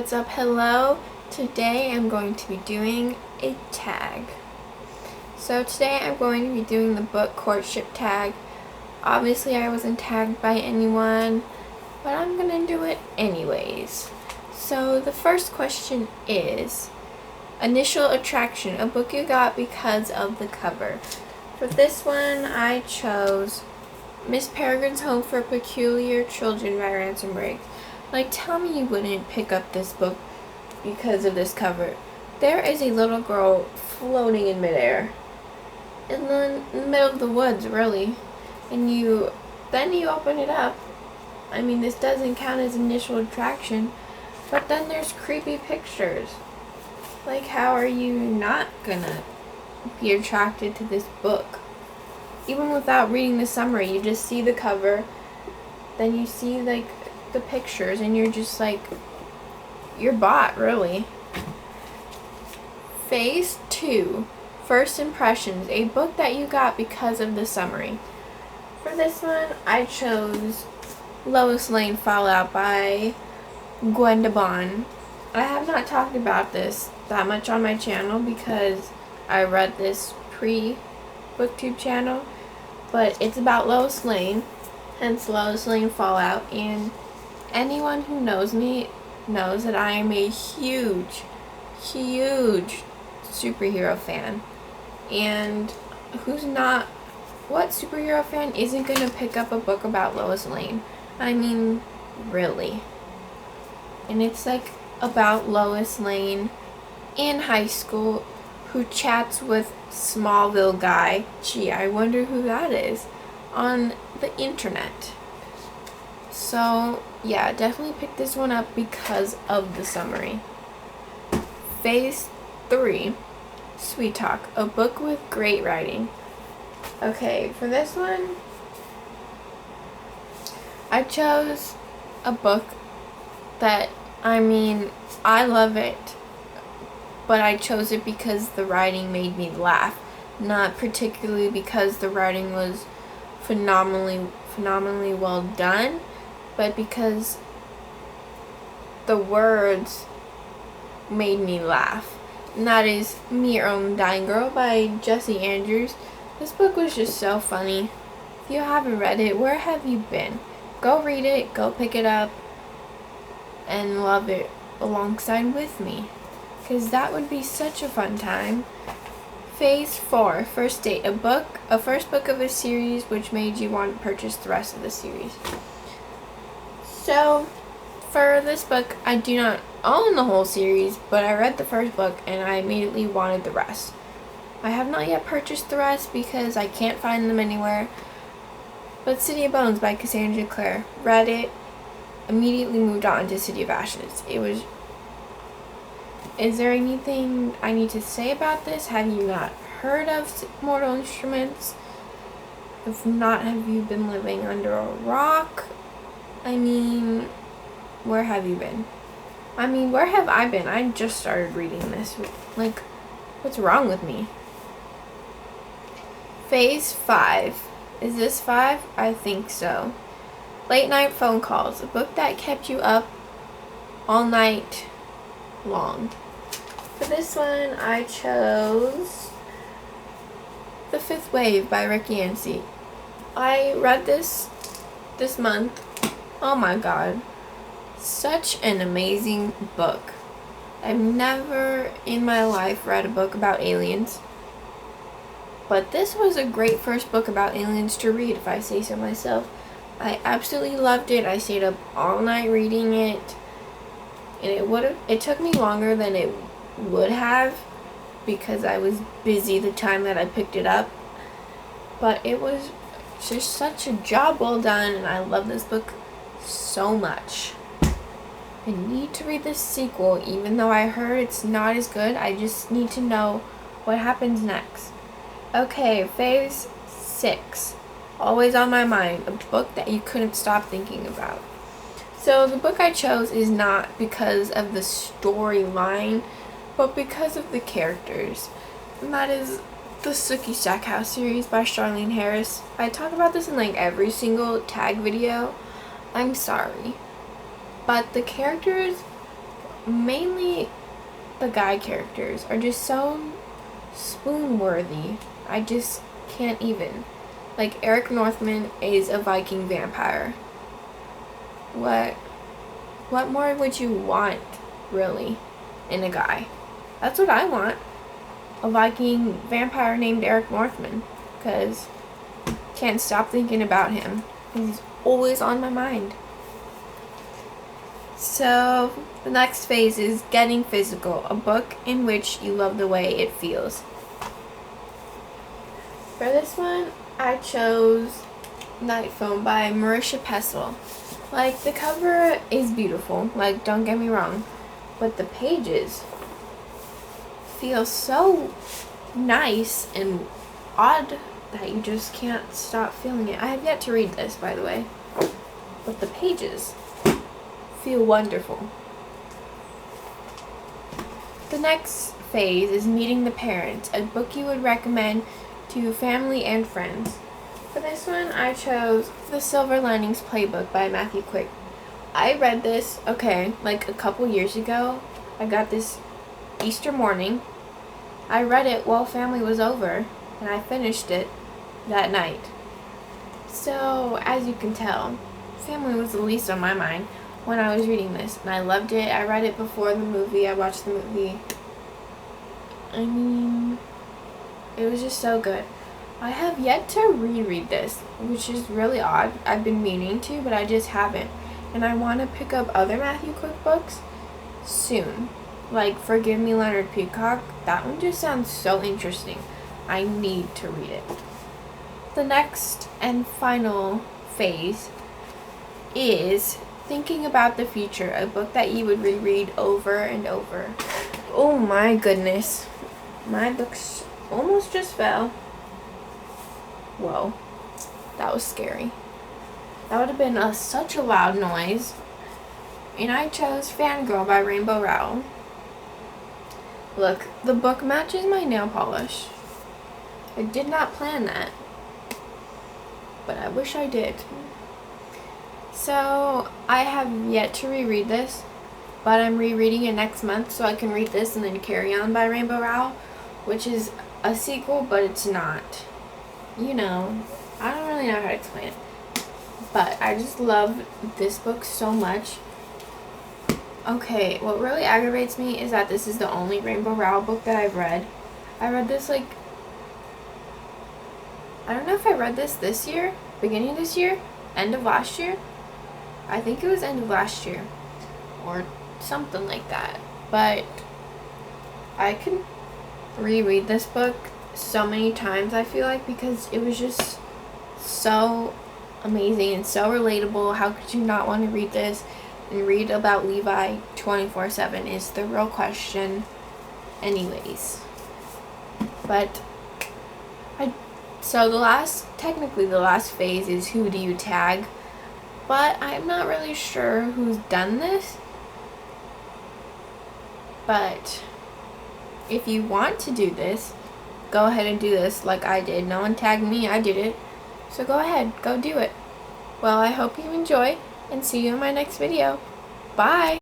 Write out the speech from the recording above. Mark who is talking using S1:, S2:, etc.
S1: What's up? Hello. Today I'm going to be doing a tag. So today I'm going to be doing the book Courtship Tag. Obviously I wasn't tagged by anyone, but I'm going to do it anyways. So the first question is initial attraction, a book you got because of the cover. For this one I chose Miss Peregrine's Home for Peculiar Children by Ransom Riggs. Like, tell me you wouldn't pick up this book because of this cover. There is a little girl floating in midair. In the middle of the woods, really. And then you open it up. I mean, this doesn't count as initial attraction, but then there's creepy pictures. Like, how are you not gonna be attracted to this book? Even without reading the summary, you just see the cover, then you see, like, the pictures, and you're just like, you're bought, really. Phase 2, First Impressions, a book that you got because of the summary. For this one, I chose Lois Lane Fallout by Gwenda Bond. I have not talked about this that much on my channel because I read this pre-booktube channel, but it's about Lois Lane, hence Lois Lane Fallout, and anyone who knows me knows that I am a huge superhero fan. And what superhero fan isn't going to pick up a book about Lois Lane? I mean, really. And it's like about Lois Lane in high school who chats with Smallville guy, gee, I wonder who that is, on the internet. So, yeah, definitely pick this one up because of the summary. Phase 3, Sweet Talk, a book with great writing. Okay, for this one, I chose a book that, I mean, I love it, but I chose it because the writing made me laugh, not particularly because the writing was phenomenally well done, but because the words made me laugh. And that is Me, Your Own Dying Girl by Jesse Andrews. This book was just so funny. If you haven't read it, where have you been? Go read it, go pick it up, and love it alongside with me, because that would be such a fun time. Phase 4, First Date, a first book of a series which made you want to purchase the rest of the series. So, for this book, I do not own the whole series, but I read the first book and I immediately wanted the rest. I have not yet purchased the rest because I can't find them anywhere, but City of Bones by Cassandra Clare, read it, immediately moved on to City of Ashes. Is there anything I need to say about this? Have you not heard of Mortal Instruments? If not, have you been living under a rock? I mean, where have you been? I mean, where have I been? I just started reading this. Like, what's wrong with me? Phase 5. Is this 5? I think so. Late Night Phone Calls, a book that kept you up all night long. For this one, I chose The Fifth Wave by Rick Yancey. I read this month. Oh my god. Such an amazing book. I've never in my life read a book about aliens, but this was a great first book about aliens to read, if I say so myself. I absolutely loved it. I stayed up all night reading it, and it took me longer than it would have because I was busy the time that I picked it up, but it was just such a job well done, and I love this book so much. I need to read this sequel, even though I heard it's not as good. I just need to know what happens next. Okay, phase 6, Always on My Mind, a book that you couldn't stop thinking about. So the book I chose is not because of the storyline, but because of the characters. And that is the Sookie Stackhouse series by Charlene Harris. I talk about this in like every single tag video. I'm sorry. But the characters mainly the guy characters are just so spoon-worthy. I just can't even. Like, Eric Northman is a Viking vampire. What more would you want, really, in a guy? That's what I want. A Viking vampire named Eric Northman. Because can't stop thinking about him. He's always on my mind. So, the next phase is Getting Physical, a book in which you love the way it feels. For this one, I chose Night Phone by Marisha Pessel. Like, the cover is beautiful, like, don't get me wrong, but the pages feel so nice and odd that you just can't stop feeling it. I have yet to read this, by the way, but the pages feel wonderful. The next phase is Meeting the Parents, a book you would recommend to family and friends. For this one, I chose The Silver Linings Playbook by Matthew Quick. I read this, like a couple years ago. I got this Easter morning. I read it while family was over, and I finished it that night. So, as you can tell, family was the least on my mind when I was reading this, and I loved it. I read it before the movie. I watched the movie. I mean, it was just so good. I have yet to reread this, which is really odd. I've been meaning to, but I just haven't. And I want to pick up other Matthew Quick books soon. Like Forgive Me, Leonard Peacock. That one just sounds so interesting. I need to read it. The next and final phase is Thinking About the Future, a book that you would reread over and over. Oh my goodness. My books almost just fell. Whoa, that was scary. That would have been such a loud noise. And I chose Fangirl by Rainbow Rowell. Look, the book matches my nail polish. I did not plan that, but I wish I did. So, I have yet to reread this, but I'm rereading it next month so I can read this and then Carry On by Rainbow Rowell, which is a sequel, but it's not. You know, I don't really know how to explain it, but I just love this book so much. Okay, what really aggravates me is that this is the only Rainbow Rowell book that I've read. I read this I don't know if I read this year, beginning of this year, end of last year. I think it was end of last year, or something like that. But I can reread this book so many times, I feel like, because it was just so amazing and so relatable. How could you not want to read this and read about Levi 24/7 is the real question anyways. But so the last phase is Who Do You Tag? But I'm not really sure who's done this. But if you want to do this, go ahead and do this like I did. No one tagged me, I did it. So go ahead, go do it. Well, I hope you enjoy, and see you in my next video. Bye!